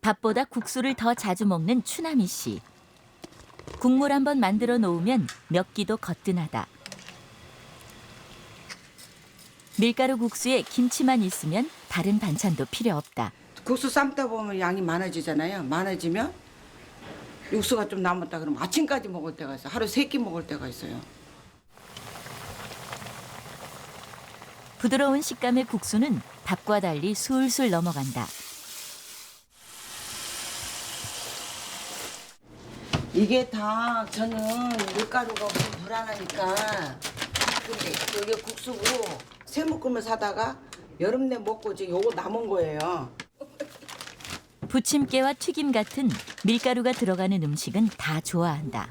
밥보다 국수를 더 자주 먹는 추나미 씨. 국물 한번 만들어 놓으면 몇 끼도 거뜬하다. 밀가루 국수에 김치만 있으면 다른 반찬도 필요 없다. 국수 삶다 보면 양이 많아지잖아요. 많아지면 육수가 좀 남았다 그러면 아침까지 먹을 때가 있어요. 하루 3끼 먹을 때가 있어요. 부드러운 식감의 국수는 밥과 달리 술술 넘어간다. 이게 다 저는 밀가루가 없으면 불안하니까 근데 여기 국수고 새묶음을 사다가 여름 내 먹고 이제 요거 남은 거예요. 부침개와 튀김 같은 밀가루가 들어가는 음식은 다 좋아한다.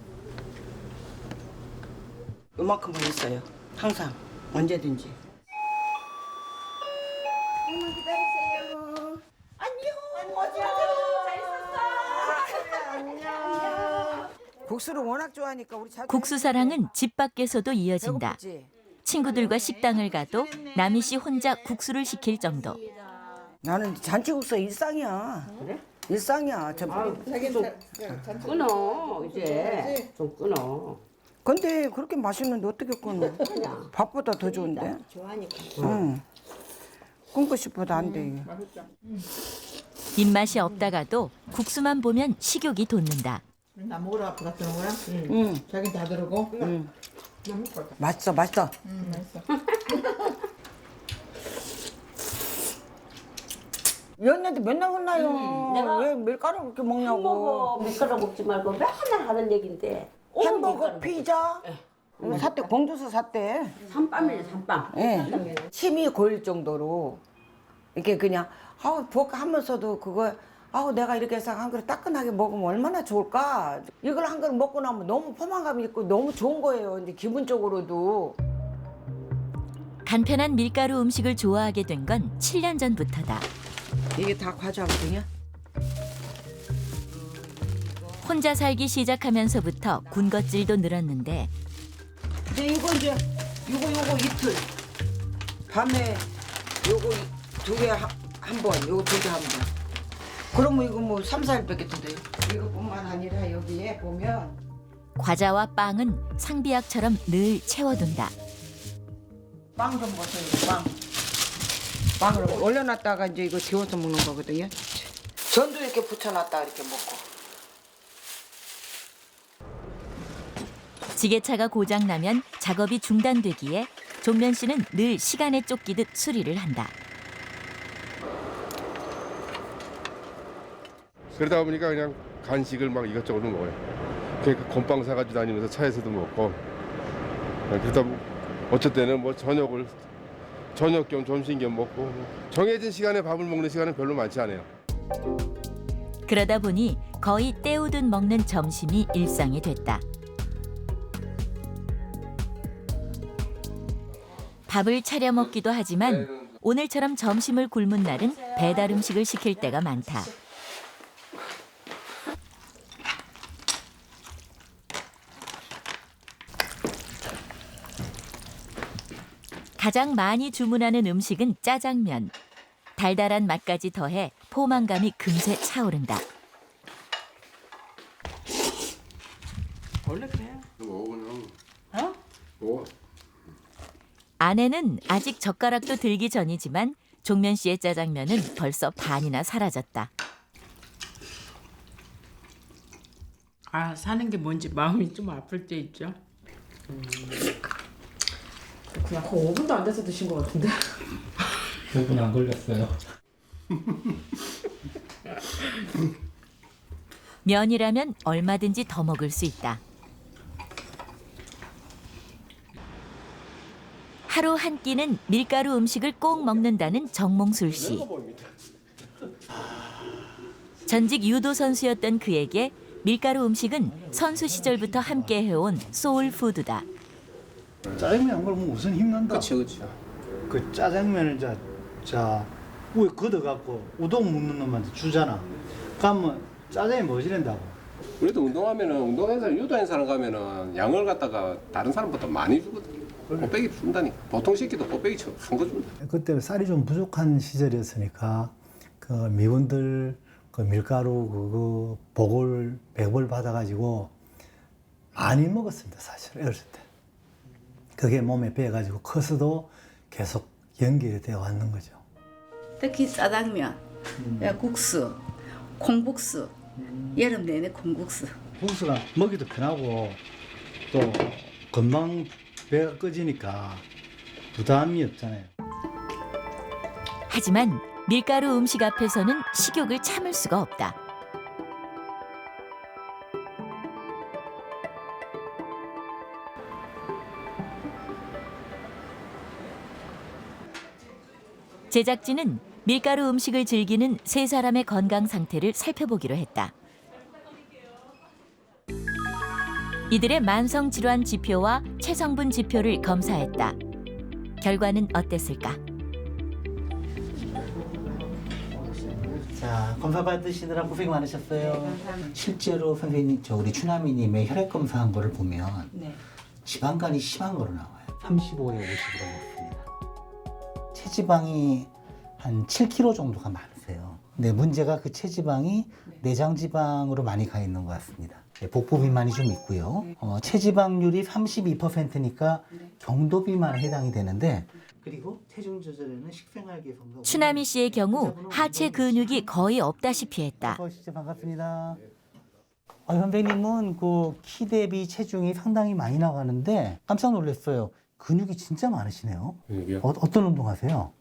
요만큼은 있어요. 항상 언제든지. 엄마 기다리세요. 안녕. 국수를 워낙 좋아하니까 우리 자주 국수 사랑은 집 밖에서도 이어진다. 배고프지? 친구들과 식당을 가도 나미 씨 혼자 국수를 시킬 정도. 나는 잔치국수 일상이야. 그래? 일상이야. 끊어 이제 좀 끊어. 근데 그렇게 맛있는데 어떻게 끊어? 밥보다 더 좋은데? 좋아하니까. 응. 끊고 싶어도 안 돼. 입맛이 없다가도 국수만 보면 식욕이 돋는다. 나 먹으러 앞에 갔다 온 거야? 응. 자긴 다 들어고? 응. 너무 맛있다. 맛있어, 맛있어. 맛있어. 연애한테 맨날 혼나요. 내가 왜 밀가루 그렇게 먹냐고. 햄버거 밀가루 먹지 말고 맨날 하는 얘긴데. 햄버거, 피자. 샀대, 공주서 샀대. 삼빵이네 삼빵. 예. 침이 고일 정도로 이렇게 그냥 하면서도 그거 내가 이렇게 해서 한 그릇 따끈하게 먹으면 얼마나 좋을까. 이걸 한 그릇 먹고 나면 너무 포만감이 있고 너무 좋은 거예요. 이제 기분적으로도. 간편한 밀가루 음식을 좋아하게 된 건 7년 전부터다. 이게 다 과자거든요. 혼자 살기 시작하면서부터 군것질도 늘었는데 근데 이거 이제 요거 이틀 밤에 요거 2개 한 번, 요거 2개 한 번. 그러면 이거 뭐 3, 4일밖에 더 돼요. 이거뿐만 아니라 여기에 보면 과자와 빵은 상비약처럼 늘 채워둔다. 빵 좀 보세요. 빵을 올려놨다가 이제 이거 데워서 먹는 거거든요. 전도 이렇게 붙여놨다가 이렇게 먹고. 지게차가 고장나면 작업이 중단되기에 종면 씨는 늘 시간에 쫓기듯 수리를 한다. 그러다 보니까 그냥 간식을 막 이것저것 먹어요. 그러니까 건빵 사가지고 다니면서 차에서도 먹고. 그러다 어쩔 때는 뭐 저녁 겸 점심 겸 먹고 정해진 시간에 밥을 먹는 시간은 별로 많지 않아요. 그러다 보니 거의 때우듯 먹는 점심이 일상이 됐다. 밥을 차려 먹기도 하지만 오늘처럼 점심을 굶은 날은 배달 음식을 시킬 때가 많다. 가장 많이 주문하는 음식은 짜장면. 달달한 맛까지 더해 포만감이 금세 차오른다. 원래 그래요. 먹어 그냥. 어? 먹어. 아내는 아직 젓가락도 들기 전이지만 종면 씨의 짜장면은 벌써 반이나 사라졌다. 아, 사는 게 뭔지 마음이 좀 아플 때 있죠. 그냥 한 5분도 안 돼서 드신 것 같은데. 5분 안 걸렸어요. 면이라면 얼마든지 더 먹을 수 있다. 하루 한 끼는 밀가루 음식을 꼭 먹는다는 정몽술 씨. 전직 유도 선수였던 그에게 밀가루 음식은 선수 시절부터 함께 해온 소울푸드다. 짜장면 안 걸으면 우선 힘난다. 그렇죠. 그 짜장면을 자 위에 걷어갖고 우동 먹는 놈한테 주잖아. 그러면 짜장이 머지른다고. 그래도 운동해서 유도하는 사람 가면은 양을 갖다가 다른 사람보다 많이 주거든. 곱빼기 준다니까. 보통 새끼도 곱빼기 한거 준다. 그때 쌀이 좀 부족한 시절이었으니까 그 미원들 그 밀가루 그거 복을 백을 받아가지고 많이 먹었습니다. 사실 어렸을 때. 그게 몸에 배어가지고 커서도 계속 연결이 되어 왔는 거죠. 특히 짜장면, 국수, 콩국수, 여름 내내 콩국수. 국수가 먹기도 편하고 또 금방 배가 꺼지니까 부담이 없잖아요. 하지만 밀가루 음식 앞에서는 식욕을 참을 수가 없다. 제작진은 밀가루 음식을 즐기는 세 사람의 건강 상태를 살펴보기로 했다. 이들의 만성 질환 지표와 체성분 지표를 검사했다. 결과는 어땠을까? 자, 검사 받으시느라 고생 많으셨어요. 실제로 선생님, 우리 추나미님의 혈액 검사한 거를 보면 지방간이 심한 거로 나와요. 35에 50으로 먹습니다. 체지방이 한 7kg 정도가 많으세요. 근데 문제가 그 체지방이 내장지방으로 많이 가 있는 것 같습니다. 복부 비만이 좀 있고요. 체지방률이 32%니까 경도 비만에 해당이 되는데, 그리고 체중 조절에는 식생활 개선도. 추나미 씨의 경우 하체 근육이 거의 없다시피 했다. 어서 반갑습니다. 선생님은 그 키 대비 체중이 상당히 많이 나가는데 깜짝 놀랐어요. 근육이 진짜 많으시네요. 근육이요? 어떤 운동 하세요?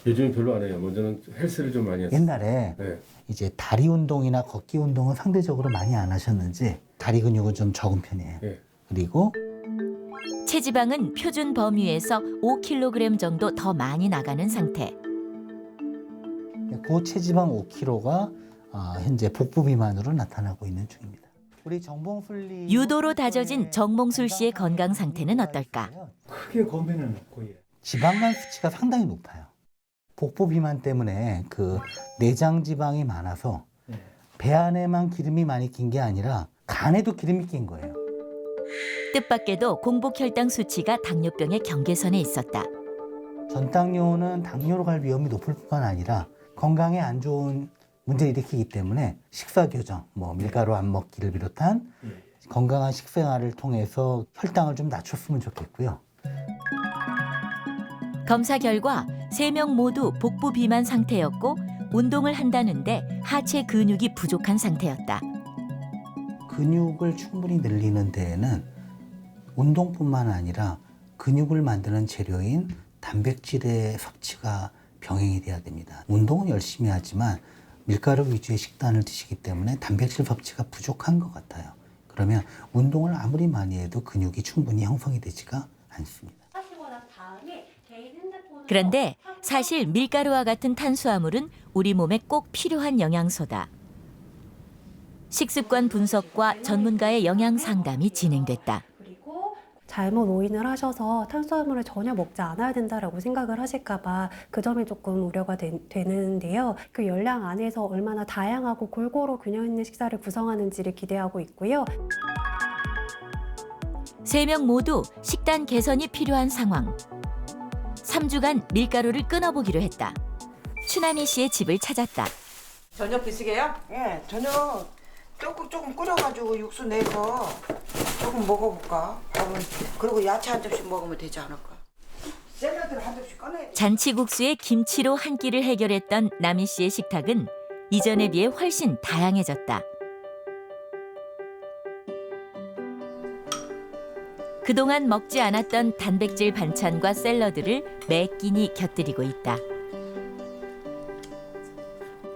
요즘은 별로 안 해요. 먼저는 헬스를 좀 많이 했어요. 옛날에 네. 이제 다리 운동이나 걷기 운동은 상대적으로 많이 안 하셨는지 다리 근육은 좀 적은 편이에요. 네. 그리고 체지방은 표준 범위에서 5kg 정도 더 많이 나가는 상태. 고체지방 5kg가 현재 복부 비만으로 나타나고 있는 중입니다. 우리 정봉술리 유도로 다져진 정몽술 씨의 건강 상태는 어떨까? 크게 고민은 없고 예. 지방간 수치가 상당히 높아요. 복부 비만 때문에 그 내장 지방이 많아서 배 안에만 기름이 많이 낀 게 아니라 간에도 기름이 낀 거예요. 뜻밖에도 공복 혈당 수치가 당뇨병의 경계선에 있었다. 전당뇨는 당뇨로 갈 위험이 높을 뿐만 아니라 건강에 안 좋은 문제를 일으키기 때문에 식사 교정, 밀가루 안 먹기를 비롯한 건강한 식생활을 통해서 혈당을 좀 낮췄으면 좋겠고요. 검사 결과 3명 모두 복부 비만 상태였고 운동을 한다는데 하체 근육이 부족한 상태였다. 근육을 충분히 늘리는 데에는 운동뿐만 아니라 근육을 만드는 재료인 단백질의 섭취가 병행이 돼야 됩니다. 운동은 열심히 하지만 밀가루 위주의 식단을 드시기 때문에 단백질 섭취가 부족한 것 같아요. 그러면 운동을 아무리 많이 해도 근육이 충분히 형성이 되지가 않습니다. 그런데 사실 밀가루와 같은 탄수화물은 우리 몸에 꼭 필요한 영양소다. 식습관 분석과 전문가의 영양 상담이 진행됐다. 잘못 오인을 하셔서 탄수화물을 전혀 먹지 않아야 된다라고 생각을 하실까 봐 그 점이 조금 우려가 되는데요. 그 열량 안에서 얼마나 다양하고 골고루 균형 있는 식사를 구성하는지를 기대하고 있고요. 3명 모두 식단 개선이 필요한 상황. 3주간 밀가루를 끊어보기로 했다. 추나미 씨의 집을 찾았다. 저녁 드시게요? 예, 저녁 조금 끓여가지고 육수 내서 조금 먹어볼까? 그리고 야채 한 접시 먹으면 되지 않을까? 샐러드를 한 접시 꺼내. 잔치국수에 김치로 한 끼를 해결했던 나미 씨의 식탁은 이전에 비해 훨씬 다양해졌다. 그동안 먹지 않았던 단백질 반찬과 샐러드를 매 끼니 곁들이고 있다.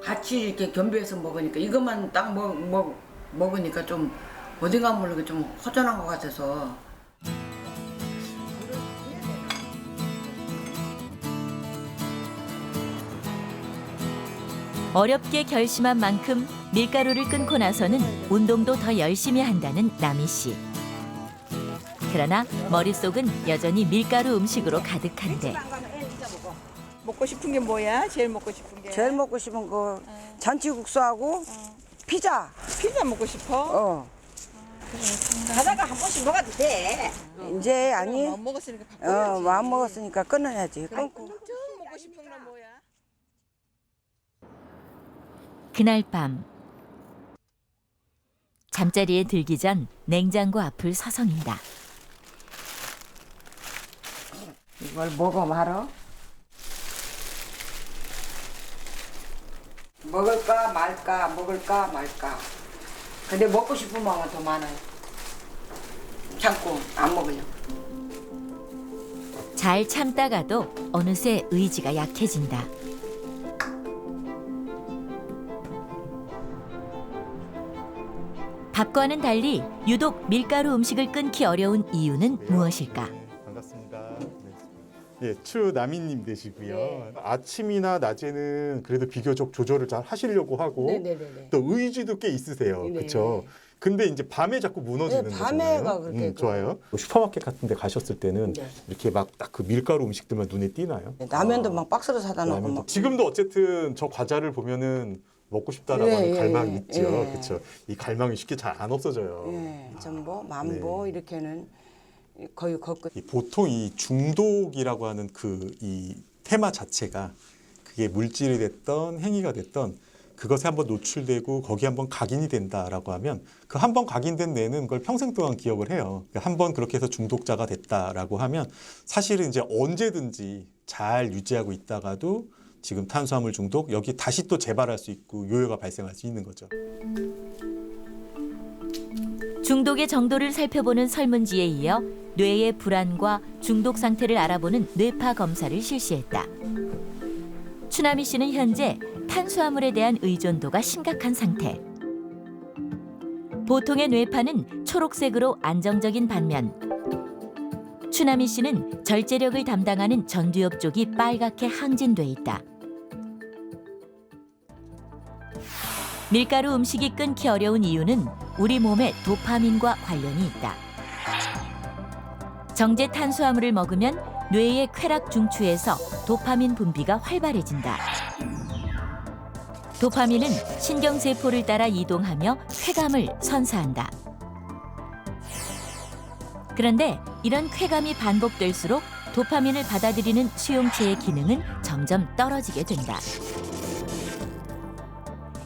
같이 이렇게 겸비해서 먹으니까 이것만 딱 먹으니까 좀 어딘가 모르게 좀 허전한 것 같아서. 어렵게 결심한 만큼 밀가루를 끊고 나서는 운동도 더 열심히 한다는 나미 씨. 그러나 머릿속은 여전히 밀가루 음식으로 가득한데. 먹고 싶은 게 뭐야? 제일 먹고 싶은 게? 제일 먹고 싶은 거 잔치국수하고 피자. 피자 먹고 싶어? 가다가 한 번씩 먹어도 돼. 이제 아니. 마음 먹었으니까 바꿔야지. 마음 먹었으니까 끊어야지. 끊고. 먹고 싶은 건 뭐야? 그날 밤 잠자리에 들기 전 냉장고 앞을 서성인다. 이걸 먹어 말어? 먹을까 말까 먹을까 말까. 근데 먹고 싶은 마음은 더 많아요. 참고 안 먹으려고. 잘 참다가도 어느새 의지가 약해진다. 밥과는 달리 유독 밀가루 음식을 끊기 어려운 이유는 무엇일까? 반갑습니다. 예, 추남이님 되시고요. 아침이나 낮에는 그래도 비교적 조절을 잘 하시려고 하고 또 의지도 꽤 있으세요. 그렇죠? 근데 이제 밤에 자꾸 무너지는 밤에가 거잖아요. 그렇게 좋아요. 슈퍼마켓 같은 데 가셨을 때는 이렇게 막 딱 그 밀가루 음식들만 눈에 띄나요? 라면도 막 박스로 사다 놓고 라면도. 막. 지금도 어쨌든 저 과자를 보면은 먹고 싶다라고 하는 갈망이 있죠. 그렇죠. 이 갈망이 쉽게 잘 안 없어져요. 전보, 만보 이렇게는 거의 걷고. 보통 이 중독이라고 하는 그 이 테마 자체가 그게 물질이 됐던 행위가 됐던 그것에 한번 노출되고 거기에 한번 각인이 된다라고 하면 그 한 번 각인된 뇌는 그걸 평생 동안 기억을 해요. 한 번 그렇게 해서 중독자가 됐다라고 하면 사실은 이제 언제든지 잘 유지하고 있다가도 지금 탄수화물 중독 여기 다시 또 재발할 수 있고 요요가 발생할 수 있는 거죠. 중독의 정도를 살펴보는 설문지에 이어 뇌의 불안과 중독 상태를 알아보는 뇌파 검사를 실시했다. 추남이 씨는 현재 탄수화물에 대한 의존도가 심각한 상태. 보통의 뇌파는 초록색으로 안정적인 반면 추남이 씨는 절제력을 담당하는 전두엽 쪽이 빨갛게 항진돼 있다. 밀가루 음식이 끊기 어려운 이유는 우리 몸의 도파민과 관련이 있다. 정제 탄수화물을 먹으면 뇌의 쾌락 중추에서 도파민 분비가 활발해진다. 도파민은 신경세포를 따라 이동하며 쾌감을 선사한다. 그런데 이런 쾌감이 반복될수록 도파민을 받아들이는 수용체의 기능은 점점 떨어지게 된다.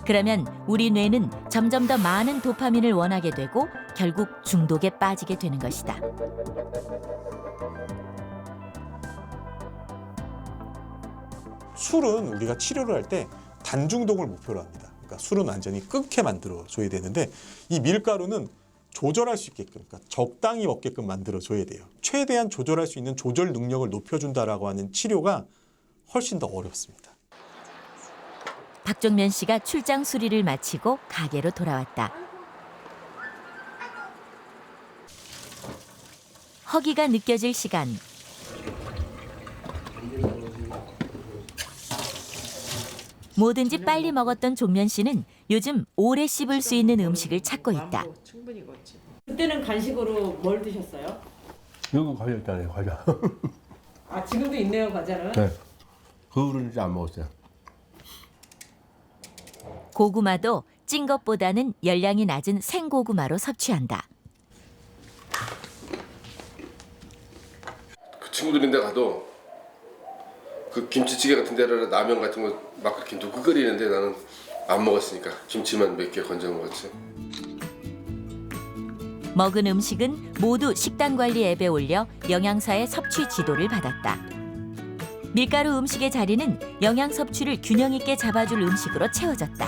그러면 우리 뇌는 점점 더 많은 도파민을 원하게 되고 결국 중독에 빠지게 되는 것이다. 술은 우리가 치료를 할 때 단중독을 목표로 합니다. 그러니까 술은 완전히 끊게 만들어줘야 되는데 이 밀가루는 조절할 수 있게끔, 그러니까 적당히 먹게끔 만들어줘야 돼요. 최대한 조절할 수 있는 조절 능력을 높여준다라고 하는 치료가 훨씬 더 어렵습니다. 박종면 씨가 출장 수리를 마치고 가게로 돌아왔다. 허기가 느껴질 시간. 뭐든지 빨리 먹었던 종면 씨는 요즘 오래 씹을 수 있는 음식을 찾고 있다. 충분히 걷지. 그때는 간식으로 뭘 드셨어요? 이거 과자 있잖아요, 과자. 아 지금도 있네요 과자는. 네. 그거를 이제 안 먹었어요. 고구마도 찐 것보다는 열량이 낮은 생고구마로 섭취한다. 그 친구들인데 가도 그 김치찌개 같은 데를 라면 같은 거 막 그렇게 누구 끓이는데 나는 안 먹었으니까 김치만 몇 개 건져 먹었지. 먹은 음식은 모두 식단관리 앱에 올려 영양사의 섭취 지도를 받았다. 밀가루 음식의 자리는 영양 섭취를 균형 있게 잡아줄 음식으로 채워졌다.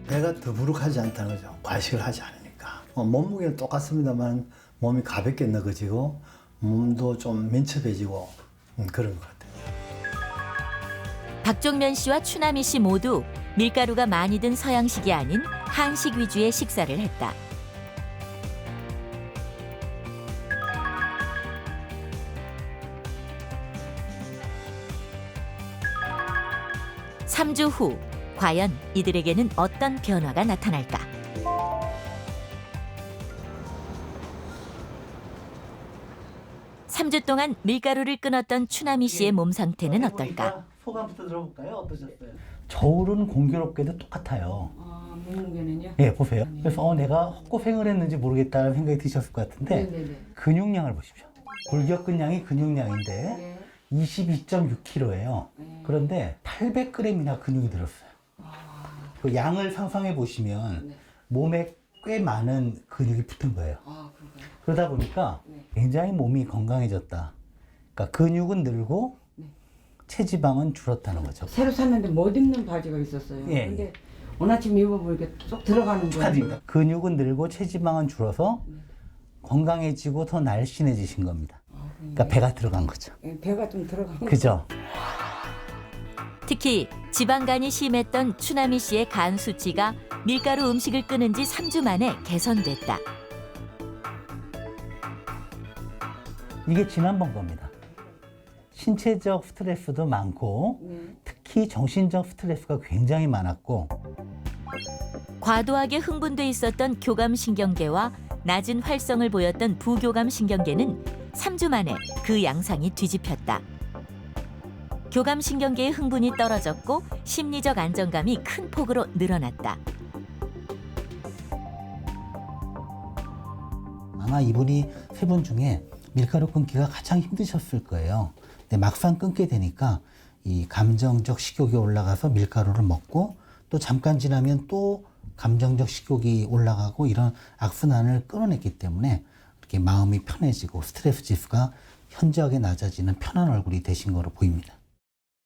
배가 더부룩하지 않다는 거죠. 과식을 하지 않으니까. 몸무게는 똑같습니다만 몸이 가볍게 너그지고 몸도 좀 민첩해지고 그런 것 같아요. 박종면 씨와 추남이 씨 모두 밀가루가 많이 든 서양식이 아닌 한식 위주의 식사를 했다. 삼 주 후 과연 이들에게는 어떤 변화가 나타날까? 3주 동안 밀가루를 끊었던 추남이 씨의 몸 상태는 어떨까? 소감부터 들어볼까요? 어떠셨어요? 저울은 공교롭게도 똑같아요. 몸무게는요? 예, 보세요. 그래서 내가 헛고생을 했는지 모르겠다는 생각이 드셨을 것 같은데 근육량을 보십시오. 골격근량이 근육량인데 네. 22.6kg예요. 그런데 800g이나 근육이 들었어요. 그 양을 상상해 보시면 몸에 꽤 많은 근육이 붙은 거예요. 그러다 보니까 굉장히 몸이 건강해졌다. 그러니까 근육은 늘고 체지방은 줄었다는 거죠. 새로 샀는데 못 입는 바지가 있었어요. 예, 근데 오늘 아침 입어보니까 쏙 들어가는 거예요. 축하드립니다. 근육은 늘고 체지방은 줄어서 건강해지고 더 날씬해지신 겁니다. 그러니까 배가 들어간 거죠. 예, 배가 좀 들어간 거죠. 그죠? 특히 지방간이 심했던 추나미 씨의 간 수치가 밀가루 음식을 끊은 지 3주 만에 개선됐다. 이게 지난번 겁니다. 신체적 스트레스도 많고 특히 정신적 스트레스가 굉장히 많았고 과도하게 흥분돼 있었던 교감신경계와 낮은 활성을 보였던 부교감신경계는 3주 만에 그 양상이 뒤집혔다. 교감신경계의 흥분이 떨어졌고 심리적 안정감이 큰 폭으로 늘어났다. 아마 이분이 세 분 중에 밀가루 끊기가 가장 힘드셨을 거예요. 근데 막상 끊게 되니까 이 감정적 식욕이 올라가서 밀가루를 먹고 또 잠깐 지나면 또 감정적 식욕이 올라가고 이런 악순환을 끊어냈기 때문에 이렇게 마음이 편해지고 스트레스 지수가 현저하게 낮아지는 편한 얼굴이 되신 거로 보입니다.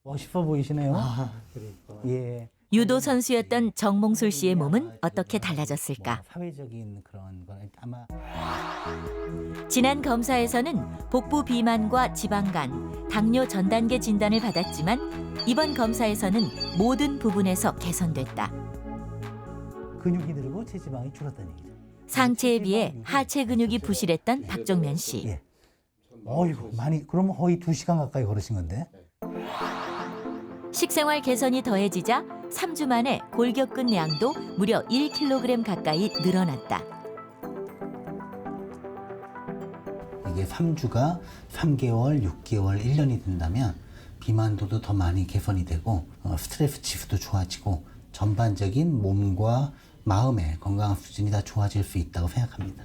멋있어 보이시네요. 예. 유도 선수였던 정몽술 씨의 몸은 어떻게 달라졌을까? 사회적인 그런 건 아마 지난 검사에서는 복부 비만과 지방간, 당뇨 전 단계 진단을 받았지만 이번 검사에서는 모든 부분에서 개선됐다. 근육이 늘고 체지방이 줄었다는 얘기죠. 상체에 비해 하체 근육이 부실했던 박종면 씨. 예. 어이구 많이 그러면 거의 2시간 가까이 걸으신 건데. 식생활 개선이 더해지자 3주 만에 골격근 양도 무려 1kg 가까이 늘어났다. 이게 3주가 3개월, 6개월, 1년이 된다면 비만도도 더 많이 개선이 되고 스트레스 지수도 좋아지고 전반적인 몸과 마음의 건강 수준이 다 좋아질 수 있다고 생각합니다.